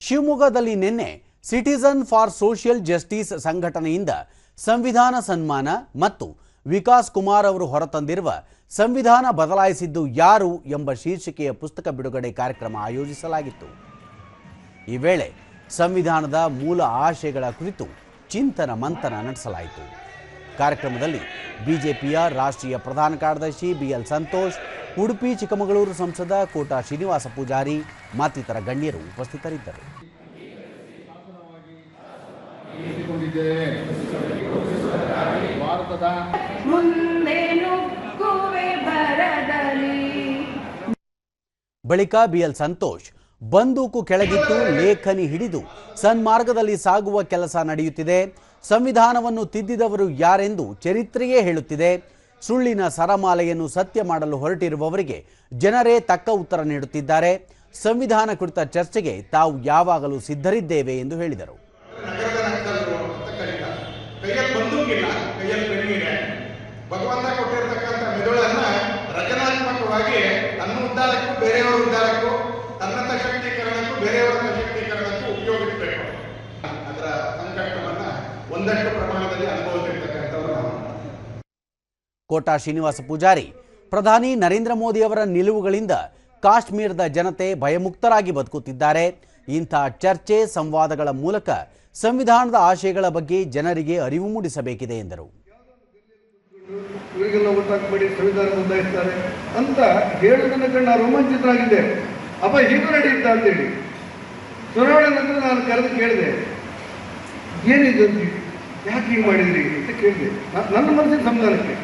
ಶಿವಮೊಗ್ಗದಲ್ಲಿ ನಿನ್ನೆ citizen for social justice ಸಂಘಟನೆಯಿಂದ ಸಂವಿಧಾನ ಸನ್ಮಾನ ಮತ್ತು ವಿಕಾಸ್ ಕುಮಾರ್ ಅವರು ಹೊರತಂದಿರುವ ಸಂವಿಧಾನ ಬದಲಾಯಿಸಿದ್ದು ಯಾರು ಎಂಬ ಶೀರ್ಷಿಕೆಯ ಪುಸ್ತಕ ಬಿಡುಗಡೆ ಕಾರ್ಯಕ್ರಮ ಆಯೋಜಿಸಲಾಗಿತ್ತು. ಈ ವೇಳೆ ಸಂವಿಧಾನದ ಮೂಲ ಆಶಯಗಳ ಕುರಿತು ಚಿಂತನ ಮಂಥನ ನಡೆಸಲಾಯಿತು. ಕಾರ್ಯಕ್ರಮದಲ್ಲಿ ಬಿಜೆಪಿಯ ರಾಷ್ಟ್ರೀಯ ಪ್ರಧಾನ ಕಾರ್ಯದರ್ಶಿ ಬಿಎಲ್ ಸಂತೋಷ್, ಉಡುಪಿ ಚಿಕ್ಕಮಗಳೂರು ಸಂಸದ ಕೋಟಾ ಶ್ರೀನಿವಾಸ ಪೂಜಾರಿ ಮತ್ತಿತರ ಗಣ್ಯರು ಉಪಸ್ಥಿತರಿದ್ದರು. ಬಳಿಕ ಬಿಎಲ್ ಸಂತೋಷ್ ಬಂದೂಕು ಕೆಳಗಿಟ್ಟು ಲೇಖನಿ ಹಿಡಿದು ಸನ್ಮಾರ್ಗದಲ್ಲಿ ಸಾಗುವ ಕೆಲಸ ನಡೆಯುತ್ತಿದೆ. ಸಂವಿಧಾನವನ್ನು ತಿದ್ದಿದವರು ಯಾರೆಂದು ಚರಿತ್ರೆಯೇ ಹೇಳುತ್ತಿದೆ. ಸುಳ್ಳಿನ ಸರಮಾಲೆಯನ್ನು ಸತ್ಯ ಮಾಡಲು ಹೊರಟಿರುವವರಿಗೆ ಜನರೇ ತಕ್ಕ ಉತ್ತರ ನೀಡುತ್ತಿದ್ದಾರೆ. ಸಂವಿಧಾನ ಕುರಿತ ಚರ್ಚೆಗೆ ತಾವು ಯಾವಾಗಲೂ ಸಿದ್ಧರಿದ್ದೇವೆ ಎಂದು ಹೇಳಿದರು. ಭಗವಂತ ಕೊಟ್ಟಿರತಕ್ಕಂಥ ಮೆದುಳನ್ನ ರಚನಾತ್ಮಕವಾಗಿ ತನ್ನ ಉದ್ದಾರಕ್ಕೂ ಬೇರೆಯವರ ಉದ್ದಾರಕ್ಕೂ ತನ್ನ ಸಶಕ್ತೀಕರಣಕ್ಕೂ ಬೇರೆಯವರ ಸಶಕ್ತೀಕರಣಕ್ಕೂ ಉಪಯೋಗಿಸಬೇಕು. ಅದರ ಸಂಕಷ್ಟವನ್ನ ಒಂದಷ್ಟು ಪ್ರಮಾಣದಲ್ಲಿ ಅನುಭವಿಸಿರ್ತಕ್ಕಂಥವ್ರು ನಾವು. ಕೋಟಾ ಶ್ರೀನಿವಾಸ ಪೂಜಾರಿ, ಪ್ರಧಾನಿ ನರೇಂದ್ರ ಮೋದಿ ಅವರ ನಿಲುವುಗಳಿಂದ ಕಾಶ್ಮೀರದ ಜನತೆ ಭಯಮುಕ್ತರಾಗಿ ಬದುಕುತ್ತಿದ್ದಾರೆ. ಇಂಥ ಚರ್ಚೆ ಸಂವಾದಗಳ ಮೂಲಕ ಸಂವಿಧಾನದ ಆಶಯಗಳ ಬಗ್ಗೆ ಜನರಿಗೆ ಅರಿವು ಮೂಡಿಸಬೇಕಿದೆ ಎಂದರು. ಇವರಿಗೆಲ್ಲ ಒಟ್ಟಾಗಬೇಡಿ, ಸಂವಿಧಾನ ಬದಲಾಯಿಸ್ತಾರೆ ಅಂತ ಹೇಳುವುದನ್ನು ನಾನು ರೋಮಾಂಚಿತರಾಗಿದ್ದೆ. ಅಪ್ಪ ಹೀಗೂ ನಡೆಯುತ್ತ ಅಂತೇಳಿ ಚುನಾವಣೆ ನಂತರ ನಾನು ಕರೆದು ಕೇಳಿದೆ, ಏನಿದೆ ಯಾಕೆ ಹೀಗೆ ಮಾಡಿದ್ರಿ ಅಂತ ಕೇಳಿದೆ. ನನ್ನ ಮನಸ್ಸಿನ ಸಂವಿಧಾನಕ್ಕೆ